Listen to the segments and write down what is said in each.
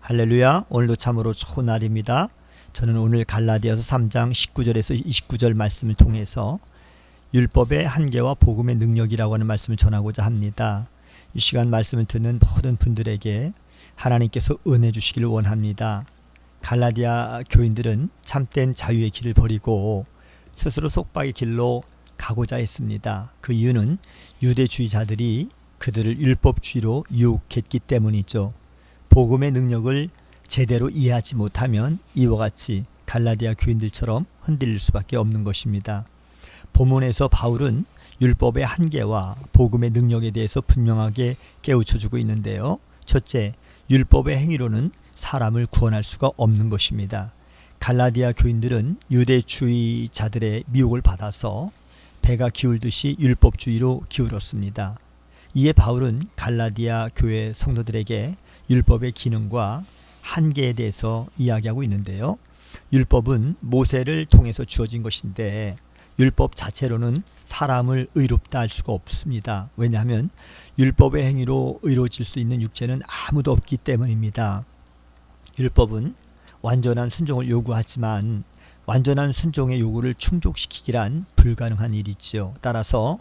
할렐루야. 오늘도 참으로 좋은 날입니다. 저는 오늘 갈라디아서 3장 19절에서 29절 말씀을 통해서 율법의 한계와 복음의 능력이라고 하는 말씀을 전하고자 합니다. 이 시간 말씀을 듣는 모든 분들에게 하나님께서 은혜 주시기를 원합니다. 갈라디아 교인들은 참된 자유의 길을 버리고 스스로 속박의 길로 가고자 했습니다. 그 이유는 유대주의자들이 그들을 율법주의로 유혹했기 때문이죠. 복음의 능력을 제대로 이해하지 못하면 이와 같이 갈라디아 교인들처럼 흔들릴 수밖에 없는 것입니다. 본문에서 바울은 율법의 한계와 복음의 능력에 대해서 분명하게 깨우쳐주고 있는데요. 첫째, 율법의 행위로는 사람을 구원할 수가 없는 것입니다. 갈라디아 교인들은 유대주의자들의 미혹을 받아서 배가 기울듯이 율법주의로 기울었습니다. 이에 바울은 갈라디아 교회 성도들에게 율법의 기능과 한계에 대해서 이야기하고 있는데요. 율법은 모세를 통해서 주어진 것인데 율법 자체로는 사람을 의롭다 할 수가 없습니다. 왜냐하면 율법의 행위로 의로워질 수 있는 육체는 아무도 없기 때문입니다. 율법은 완전한 순종을 요구하지만 완전한 순종의 요구를 충족시키기란 불가능한 일이지요. 따라서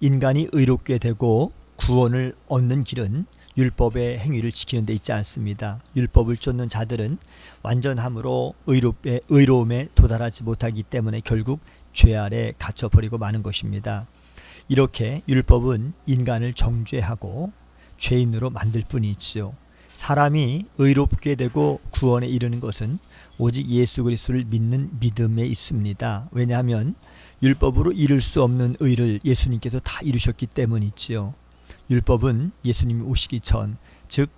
인간이 의롭게 되고 구원을 얻는 길은 율법의 행위를 지키는 데 있지 않습니다. 율법을 쫓는 자들은 완전함으로 의로움에 도달하지 못하기 때문에 결국 죄 아래 갇혀버리고 마는 것입니다. 이렇게 율법은 인간을 정죄하고 죄인으로 만들 뿐이지요. 사람이 의롭게 되고 구원에 이르는 것은 오직 예수 그리스도를 믿는 믿음에 있습니다. 왜냐하면 율법으로 이룰 수 없는 의를 예수님께서 다 이루셨기 때문이지요. 율법은 예수님이 오시기 전, 즉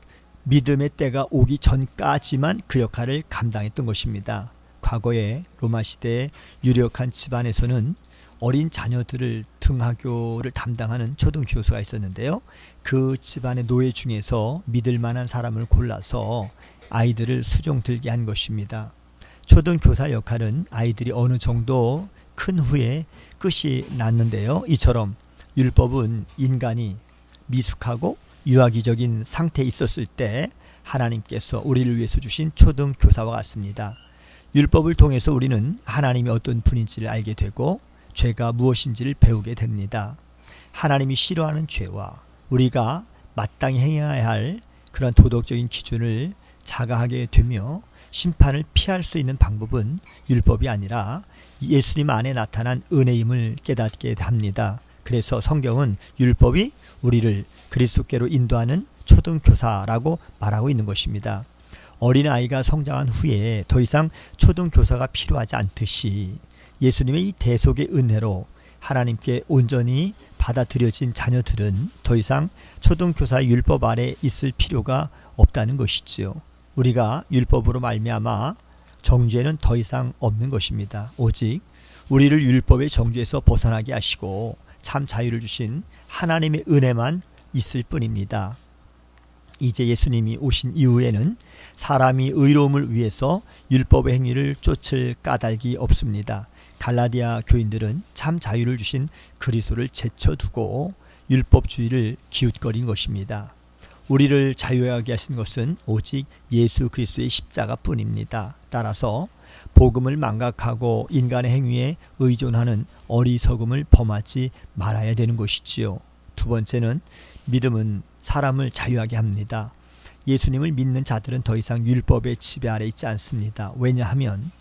믿음의 때가 오기 전까지만 그 역할을 감당했던 것입니다. 과거에 로마 시대의 유력한 집안에서는 어린 자녀들을 등하교를 담당하는 초등교사가 있었는데요. 그 집안의 노예 중에서 믿을 만한 사람을 골라서 아이들을 수종 들게 한 것입니다. 초등교사 역할은 아이들이 어느 정도 큰 후에 끝이 났는데요. 이처럼 율법은 인간이 미숙하고 유아기적인 상태에 있었을 때 하나님께서 우리를 위해서 주신 초등교사와 같습니다. 율법을 통해서 우리는 하나님이 어떤 분인지를 알게 되고 죄가 무엇인지를 배우게 됩니다. 하나님이 싫어하는 죄와 우리가 마땅히 행해야 할 그런 도덕적인 기준을 자각하게 되며 심판을 피할 수 있는 방법은 율법이 아니라 예수님 안에 나타난 은혜임을 깨닫게 합니다. 그래서 성경은 율법이 우리를 그리스도께로 인도하는 초등교사라고 말하고 있는 것입니다. 어린아이가 성장한 후에 더 이상 초등교사가 필요하지 않듯이 예수님의 이 대속의 은혜로 하나님께 온전히 받아들여진 자녀들은 더 이상 초등교사의 율법 아래 있을 필요가 없다는 것이지요. 우리가 율법으로 말미암아 정죄는 더 이상 없는 것입니다. 오직 우리를 율법의 정죄에서 벗어나게 하시고 참 자유를 주신 하나님의 은혜만 있을 뿐입니다. 이제 예수님이 오신 이후에는 사람이 의로움을 위해서 율법의 행위를 쫓을 까닭이 없습니다. 갈라디아 교인들은 참 자유를 주신 그리스도를 제쳐두고 율법주의를 기웃거린 것입니다. 우리를 자유하게 하신 것은 오직 예수 그리스도의 십자가뿐입니다. 따라서 복음을 망각하고 인간의 행위에 의존하는 어리석음을 범하지 말아야 되는 것이지요. 두 번째는 믿음은 사람을 자유하게 합니다. 예수님을 믿는 자들은 더 이상 율법의 지배 아래 있지 않습니다. 왜냐하면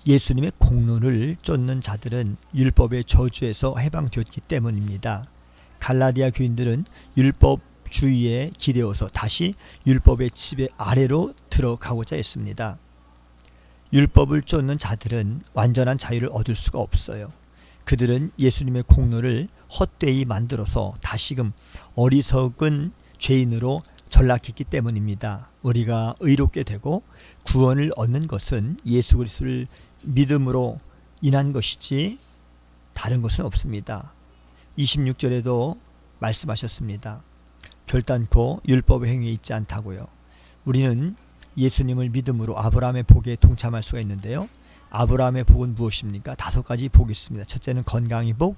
예수님의 공로를 쫓는 자들은 율법의 저주에서 해방되었기 때문입니다. 갈라디아 교인들은 율법주의에 기대어서 다시 율법의 지배 아래로 들어가고자 했습니다. 율법을 쫓는 자들은 완전한 자유를 얻을 수가 없어요. 그들은 예수님의 공로를 헛되이 만들어서 다시금 어리석은 죄인으로 전락했기 때문입니다. 우리가 의롭게 되고 구원을 얻는 것은 예수 그리스도를 믿음으로 인한 것이지 다른 것은 없습니다. 26절에도 말씀하셨습니다. 결단코 율법의 행위에 있지 않다고요. 우리는 예수님을 믿음으로 아브라함의 복에 동참할 수가 있는데요. 아브라함의 복은 무엇입니까? 5가지 복이 있습니다. 첫째는 건강의 복,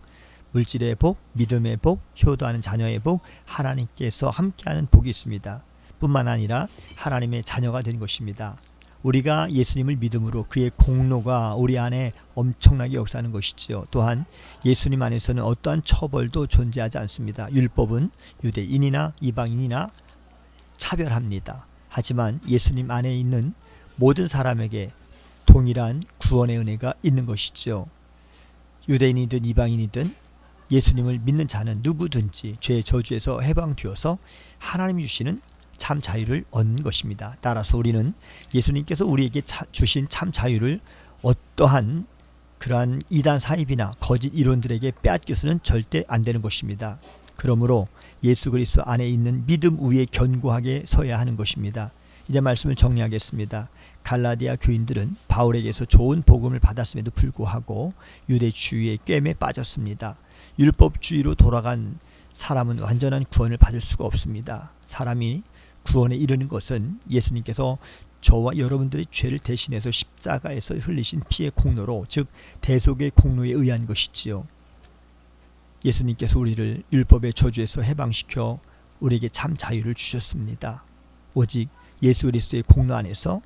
물질의 복, 믿음의 복, 효도하는 자녀의 복, 하나님께서 함께하는 복이 있습니다. 뿐만 아니라 하나님의 자녀가 되는 것입니다. 우리가 예수님을 믿음으로 그의 공로가 우리 안에 엄청나게 역사하는 것이지요. 또한 예수님 안에서는 어떠한 처벌도 존재하지 않습니다. 율법은 유대인이나 이방인이나 차별합니다. 하지만 예수님 안에 있는 모든 사람에게 동일한 구원의 은혜가 있는 것이지요. 유대인이든 이방인이든 예수님을 믿는 자는 누구든지 죄의 저주에서 해방되어서 하나님이 주시는 참 자유를 얻는 것입니다. 따라서 우리는 예수님께서 우리에게 주신 참 자유를 어떠한 그러한 이단 사입이나 거짓 이론들에게 빼앗겨서는 절대 안 되는 것입니다. 그러므로 예수 그리스도 안에 있는 믿음 위에 견고하게 서야 하는 것입니다. 이제 말씀을 정리하겠습니다. 갈라디아 교인들은 바울에게서 좋은 복음을 받았음에도 불구하고 유대주의의 꿰매 빠졌습니다. 율법주의로 돌아간 사람은 완전한 구원을 받을 수가 없습니다. 사람이 구원에 이르는 것은 예수님께서 저와 여러분들의 죄를 대신해서 십자가에서 흘리신 피의 공로로, 즉 대속의 공로에 의한 것이지요. 예수님께서 우리를 율법의 저주에서 해방시켜 우리에게 참 자유를 주셨습니다. 오직 예수 그리스도의 공로 안에서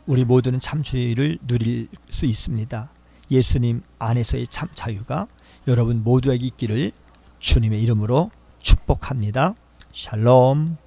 우리 모두는 참 자유를 누릴 수 있습니다. 예수님 안에서의 참 자유가 여러분 모두에게 있기를 주님의 이름으로 축복합니다. 샬롬.